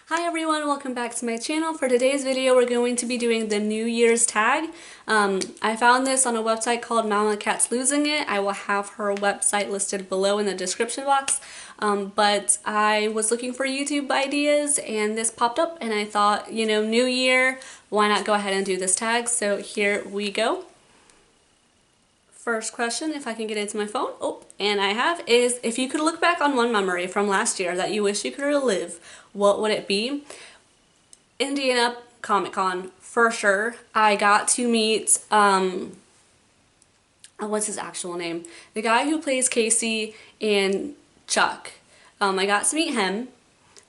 Hi everyone, welcome back to my channel. For today's video, we're going to be doing the New Year's tag. I found this on a website called Mama Cat's Losing It. I will have her website listed below in the description box. But I was looking for YouTube ideas and this popped up and I thought, you know, New Year, why not go ahead and do this tag? So here we go. First question, if I can get into my phone, and I have, is if you could look back on one memory from last year that you wish you could relive, what would it be? Indiana Comic Con, for sure. I got to meet, what's his actual name? The guy who plays Casey and Chuck. I got to meet him,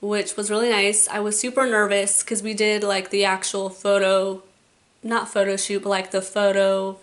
which was really nice. I was super nervous because we did like the actual photo, not photo shoot, but like the photo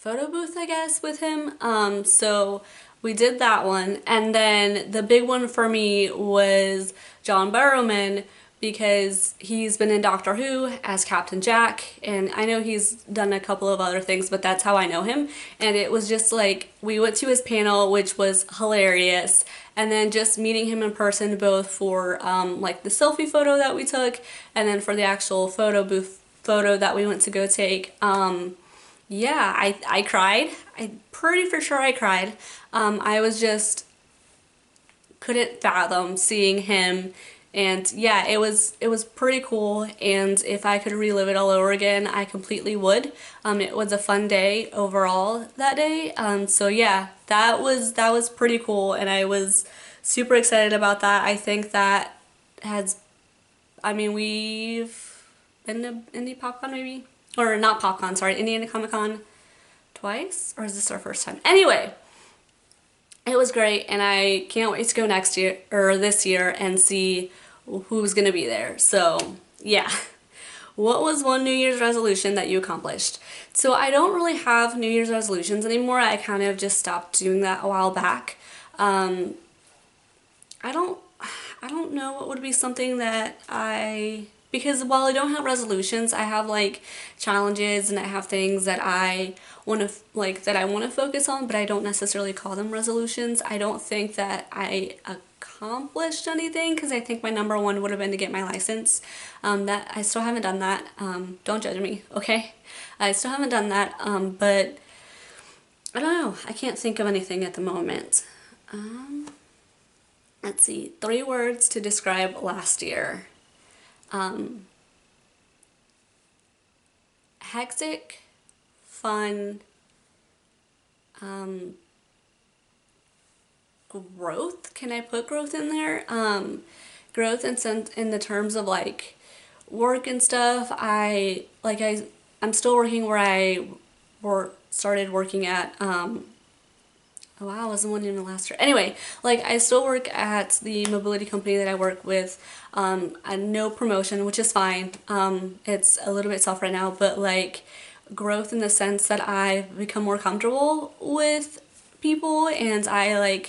booth, I guess, with him. So we did that one, and then the big one for me was John Barrowman, because he's been in Doctor Who as Captain Jack, and I know he's done a couple of other things, but that's how I know him. And it was just like, we went to his panel, which was hilarious, and then just meeting him in person, both for like the selfie photo that we took, and then for the actual photo booth photo that we went to go take. Yeah, I cried. I'm pretty for sure I cried. I was just couldn't fathom seeing him, and yeah, it was pretty cool, and if I could relive it all over again, I completely would. It was a fun day overall that day. So yeah, that was pretty cool, and I was super excited about that. I think that we've been to Indie PopCon maybe? Or not PopCon, sorry, Indiana Comic Con twice? Or is this our first time? Anyway, it was great, and I can't wait to go next year, or this year, and see who's gonna be there. So, yeah. What was one New Year's resolution that you accomplished? So I don't really have New Year's resolutions anymore. I kind of just stopped doing that a while back. I don't know what would be something that because while I don't have resolutions, I have like challenges, and I have things that I want to focus on, but I don't necessarily call them resolutions. I don't think that I accomplished anything, because I think my number one would have been to get my license. That I still haven't done that. Don't judge me, okay? I still haven't done that, but I don't know. I can't think of anything at the moment. Let's see, 3 words to describe last year. Hectic, fun, growth. Can I put growth in there? Growth in the terms of like work and stuff. I'm still working where I started working at. Oh wow, I wasn't one in the last year. Anyway, like I still work at the mobility company that I work with. No promotion, which is fine. It's a little bit soft right now, but like growth in the sense that I've become more comfortable with people, and I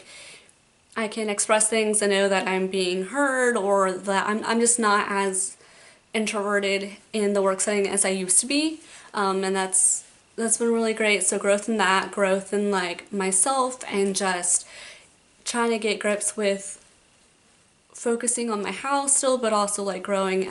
can express things and know that I'm being heard, or that I'm just not as introverted in the work setting as I used to be. And that's been really great. So growth in that, growth in like myself, and just trying to get grips with focusing on my house still, but also like growing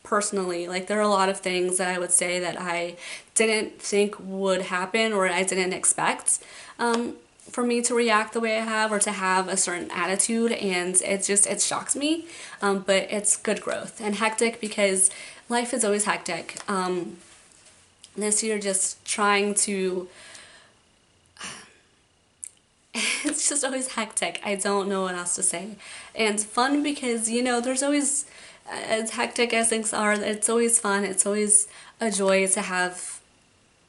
personally. Like there are a lot of things that I would say that I didn't think would happen, or I didn't expect for me to react the way I have, or to have a certain attitude, and it shocks me, but it's good growth. And hectic, because life is always hectic. This year, just trying to, it's just always hectic. I don't know what else to say. And fun, because, you know, there's always, as hectic as things are, it's always fun. It's always a joy to have,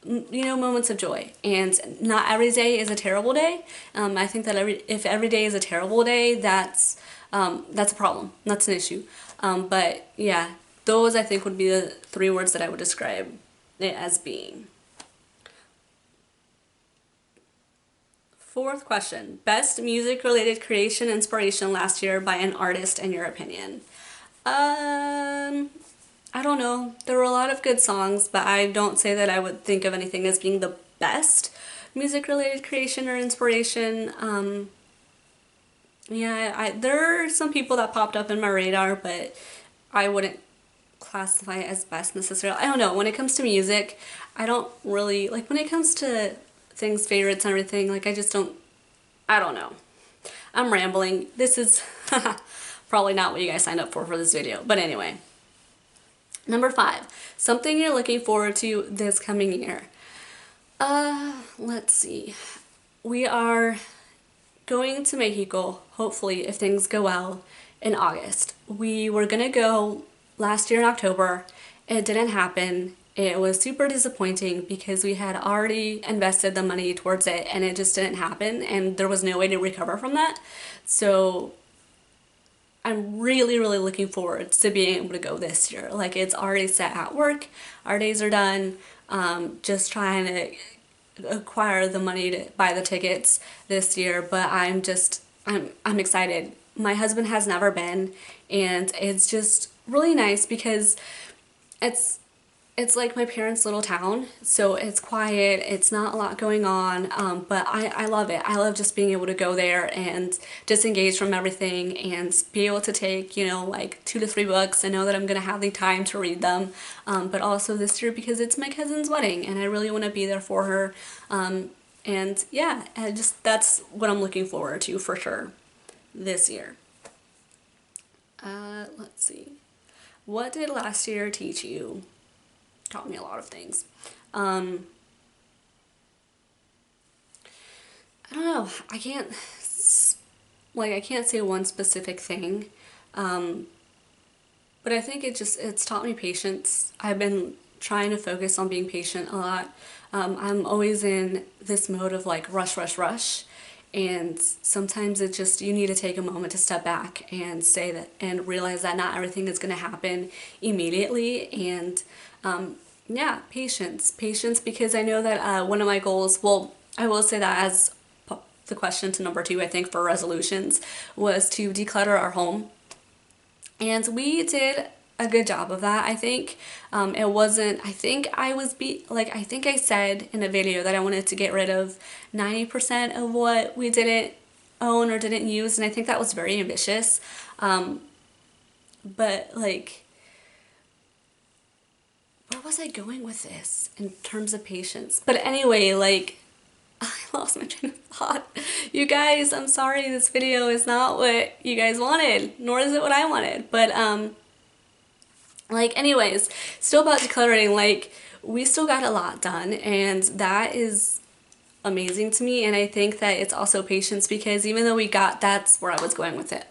you know, moments of joy. And not every day is a terrible day. I think that if every day is a terrible day, that's a problem. That's an issue. But yeah, those I think would be the 3 words that I would describe it as being. 4th question, best music related creation inspiration last year by an artist in your opinion. I don't know. There were a lot of good songs, but I don't say that I would think of anything as being the best music related creation or inspiration. Yeah, there are some people that popped up in my radar, but I wouldn't classify it as best necessarily. I don't know. When it comes to music, I don't really like when it comes to things, favorites, and everything. Like I just don't. I don't know. I'm rambling. This is probably not what you guys signed up for this video. But anyway, number 5, something you're looking forward to this coming year. Let's see. We are going to Mexico, hopefully, if things go well, in August. We were gonna go last year in October. It didn't happen. It was super disappointing because we had already invested the money towards it and it just didn't happen and there was no way to recover from that. So I'm really, really looking forward to being able to go this year. Like it's already set at work. Our days are done. Just trying to acquire the money to buy the tickets this year, but I'm excited. My husband has never been, and it's just really nice because it's it's like my parents' little town, so it's quiet, it's not a lot going on, but I love it. I love just being able to go there and disengage from everything and be able to take, you know, like 2 to 3 books and know that I'm going to have the time to read them, but also this year because it's my cousin's wedding and I really want to be there for her, and yeah, that's what I'm looking forward to for sure this year. Let's see. What did last year teach you? Taught me a lot of things. I don't know. I can't say one specific thing. But I think it's taught me patience. I've been trying to focus on being patient a lot. I'm always in this mode of like rush, rush, rush. And sometimes you need to take a moment to step back and say that and realize that not everything is going to happen immediately. And yeah, patience because I know that one of my goals, well, I will say that as the question to number 2, I think, for resolutions was to declutter our home. And we did a good job of that. I think it wasn't, I think I think I said in a video that I wanted to get rid of 90% of what we didn't own or didn't use, and I think that was very ambitious. But like, where was I going with this in terms of patience? But anyway, like, I lost my train of thought. You guys, I'm sorry, this video is not what you guys wanted, nor is it what I wanted. But like, anyways, still about decluttering, like, we still got a lot done, and that is amazing to me. And I think that it's also patience because even though that's where I was going with it.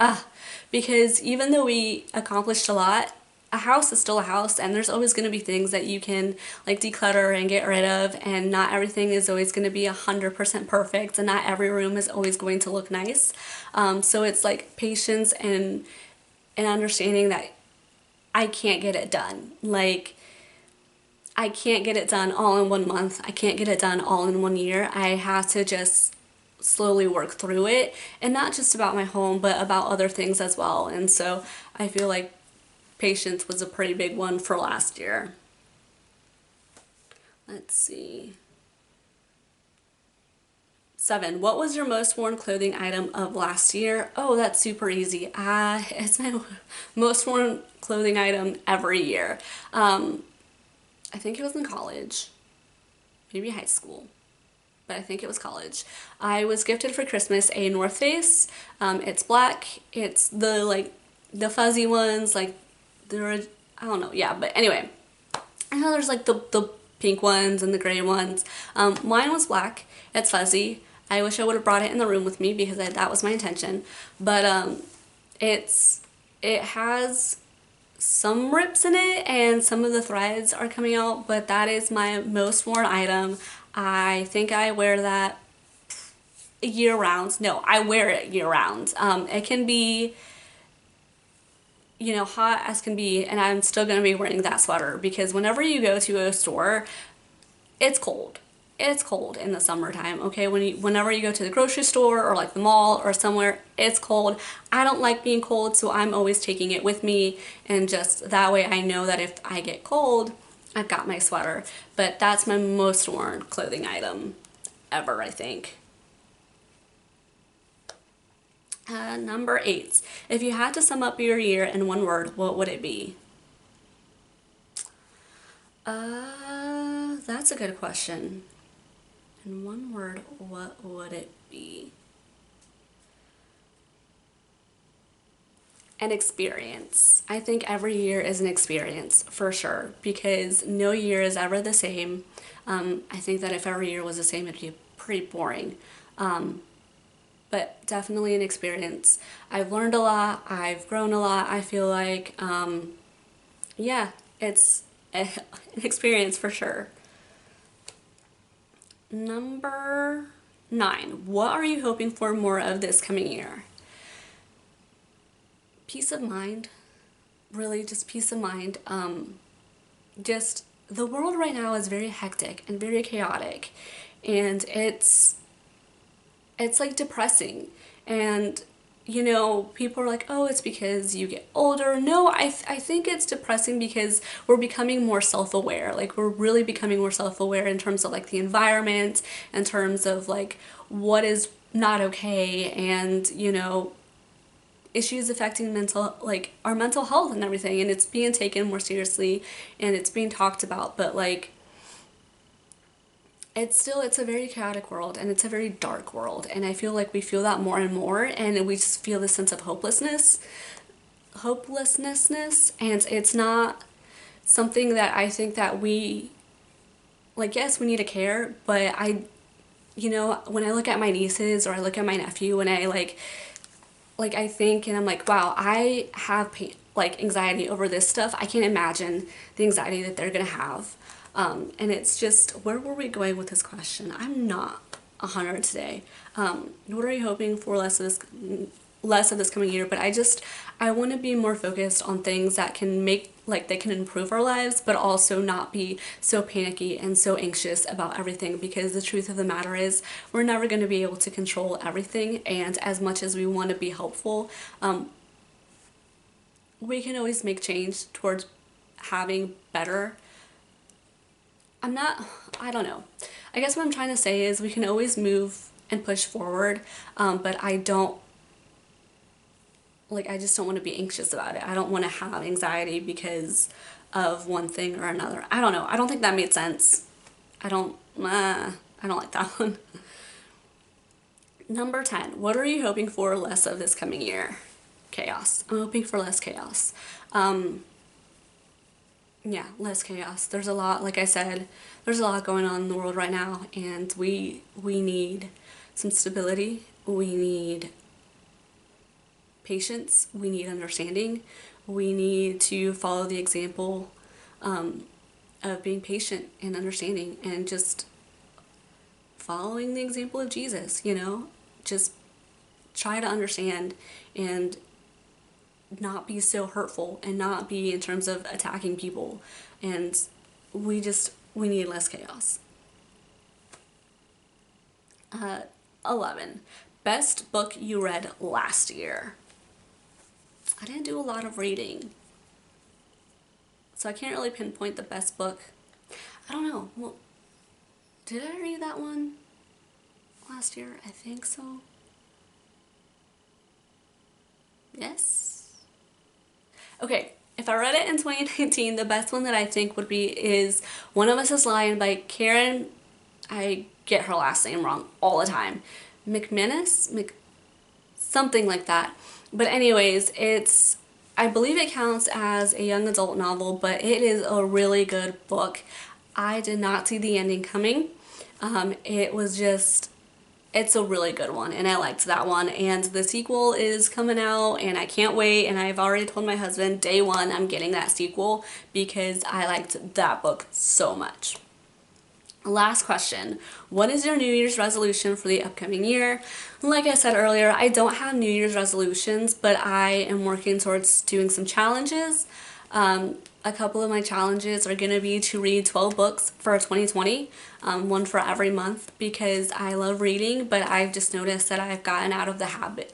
Because even though we accomplished a lot, a house is still a house, and there's always going to be things that you can like declutter and get rid of, and not everything is always going to be 100% perfect, and not every room is always going to look nice. So it's like patience and understanding that I can't get it done. Like, I can't get it done all in 1 month. I can't get it done all in 1 year. I have to just slowly work through it, and not just about my home, but about other things as well. And so I feel like patience was a pretty big one for last year. Let's see. 7, what was your most worn clothing item of last year? Oh, that's super easy. It's my most worn clothing item every year. I think it was in college, maybe high school, but I think it was college. I was gifted for Christmas a North Face. It's black. It's the fuzzy ones, like I don't know, yeah, but anyway, I know there's like the pink ones and the gray ones. Mine was black. It's fuzzy. I wish I would have brought it in the room with me because that was my intention, but it has some rips in it and some of the threads are coming out, but that is my most worn item. I think I wear that year round. No, I wear it year round. It can be, you know, hot as can be, and I'm still going to be wearing that sweater because whenever you go to a store, it's cold. It's cold in the summertime, okay? Whenever you go to the grocery store or like the mall or somewhere, it's cold. I don't like being cold, so I'm always taking it with me, and just that way I know that if I get cold, I've got my sweater. But that's my most worn clothing item ever, I think. Number 8. If you had to sum up your year in one word, what would it be? That's a good question. In one word, what would it be? An experience. I think every year is an experience for sure, because no year is ever the same. I think that if every year was the same, it'd be pretty boring. But definitely an experience. I've learned a lot. I've grown a lot. I feel like, yeah, it's an experience for sure. Number 9. What are you hoping for more of this coming year? Peace of mind. Really, just peace of mind. Just the world right now is very hectic and very chaotic, and it's like depressing. And people are like, oh, it's because you get older. No, I think it's depressing because we're becoming more self-aware. Like, we're really becoming more self-aware in terms of like the environment, in terms of like what is not okay, and issues affecting our mental health and everything, and it's being taken more seriously and it's being talked about. But like, it's a very chaotic world, and it's a very dark world, and I feel like we feel that more and more, and we just feel this sense of hopelessness, and it's not something that I think that we, like, yes, we need to care, but when I look at my nieces or I look at my nephew, and I I think, and I'm like, wow, I have pain, like anxiety over this stuff. I can't imagine the anxiety that they're gonna have. And it's just, where were we going with this question? I'm not 100 today. What are you hoping for less of this coming year? But I want to be more focused on things that can they can improve our lives, but also not be so panicky and so anxious about everything, because the truth of the matter is we're never going to be able to control everything. And as much as we want to be helpful, we can always make change towards having better. I don't know. I guess what I'm trying to say is we can always move and push forward, but I just don't want to be anxious about it. I don't want to have anxiety because of one thing or another. I don't know. I don't think that made sense. I don't like that one. Number 10. What are you hoping for less of this coming year? Chaos. I'm hoping for less chaos. Yeah, less chaos. There's a lot, like I said, there's a lot going on in the world right now, and we need some stability. We need patience. We need understanding. We need to follow the example of being patient and understanding, and just following the example of Jesus, just try to understand and not be so hurtful, and not be in terms of attacking people. And we need less chaos. 11. Best book you read last year. I didn't do a lot of reading, so I can't really pinpoint the best book. I don't know. Well, did I read that one last year? I think so. Yes. Okay, if I read it in 2019, the best one that I think would be is One of Us is Lying by Karen, I get her last name wrong all the time, something like that. But anyways, I believe it counts as a young adult novel, but it is a really good book. I did not see the ending coming. It's a really good one, and I liked that one, and the sequel is coming out, and I can't wait. And I've already told my husband day one I'm getting that sequel because I liked that book so much. Last question. What is your New Year's resolution for the upcoming year? Like I said earlier, I don't have New Year's resolutions, but I am working towards doing some challenges. A couple of my challenges are going to be to read 12 books for 2020, one for every month, because I love reading, but I've just noticed that I've gotten out of habit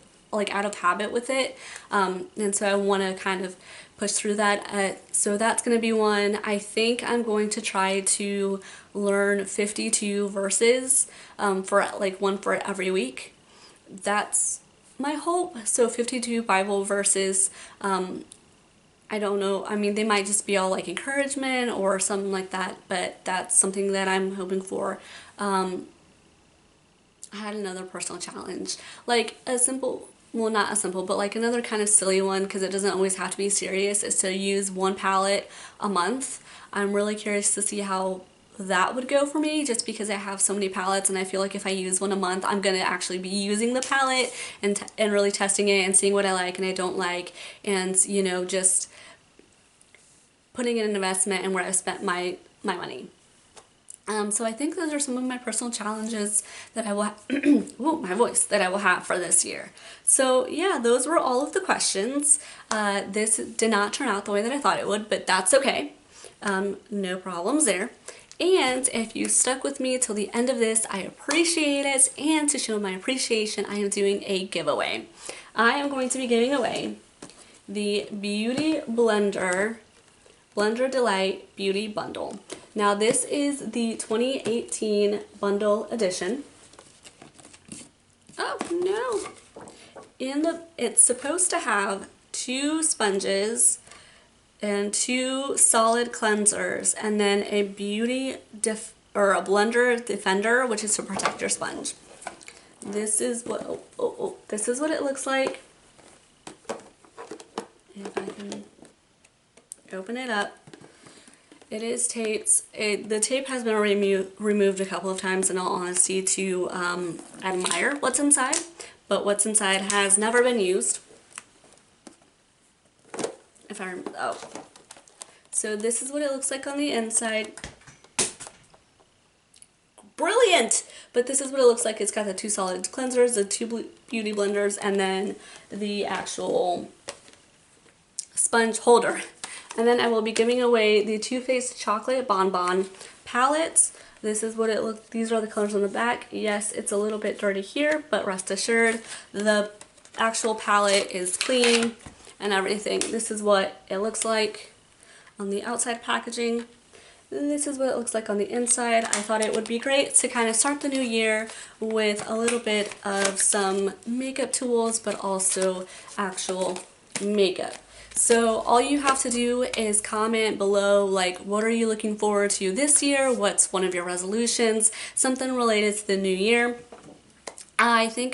with it, and so I want to kind of push through that. So that's going to be one. I think I'm going to try to learn 52 verses, for one for every week. That's my hope. So 52 Bible verses, I don't know, I mean, they might just be all like encouragement or something like that, but that's something that I'm hoping for. I had another personal challenge, like a simple, well, not a simple, but like another kind of silly one, because it doesn't always have to be serious, is to use one palette a month. I'm really curious to see how that would go for me, just because I have so many palettes, and I feel like if I use one a month, I'm gonna actually be using the palette and really testing it and seeing what I like and I don't like, and you know, just putting in an investment and where I spent my money. So I think those are some of my personal challenges that I will, ooh, my voice, that I will have for this year. So yeah, those were all of the questions. This did not turn out the way that I thought it would, but that's okay. No problems there. And if you stuck with me till the end of this, I appreciate it. And to show my appreciation, I am doing a giveaway. I am going to be giving away the Beauty Blender Delight Beauty Bundle. Now this is the 2018 bundle edition. Oh no! It's supposed to have 2 sponges and 2 solid cleansers, and then a a blender defender, which is to protect your sponge. This is what this is what it looks like. If I can open it up. It is taped. The tape has been removed a couple of times, in all honesty, to admire what's inside, but what's inside has never been used. If I remember, oh. So this is what it looks like on the inside. Brilliant! But this is what it looks like. It's got the 2 solid cleansers, the 2 beauty blenders, and then the actual sponge holder. And then I will be giving away the Too Faced Chocolate Bonbon palettes. This is what it looks, these are the colors on the back. Yes, it's a little bit dirty here, but rest assured, the actual palette is clean and everything. This is what it looks like on the outside packaging. And this is what it looks like on the inside. I thought it would be great to kind of start the new year with a little bit of some makeup tools, but also actual makeup. So all you have to do is comment below, like, what are you looking forward to this year? What's one of your resolutions? Something related to the new year. I think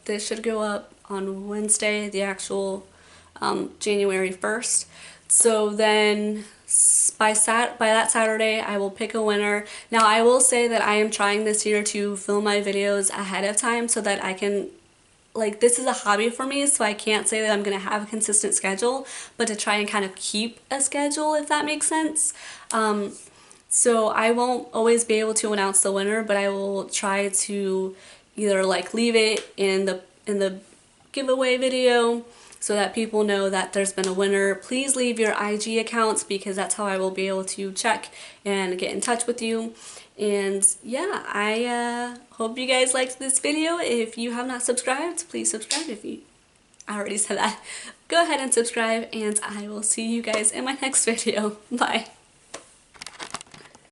this should go up on Wednesday, the actual January 1st. So then by that Saturday, I will pick a winner. Now I will say that I am trying this year to film my videos ahead of time so that I can, like, this is a hobby for me, so I can't say that I'm going to have a consistent schedule, but to try and kind of keep a schedule, if that makes sense. So I won't always be able to announce the winner, but I will try to either like leave it in the giveaway video so that people know that there's been a winner. Please leave your IG accounts, because that's how I will be able to check and get in touch with you. And yeah, I hope you guys liked this video. If you have not subscribed, please subscribe. I already said that. Go ahead and subscribe, and I will see you guys in my next video. Bye.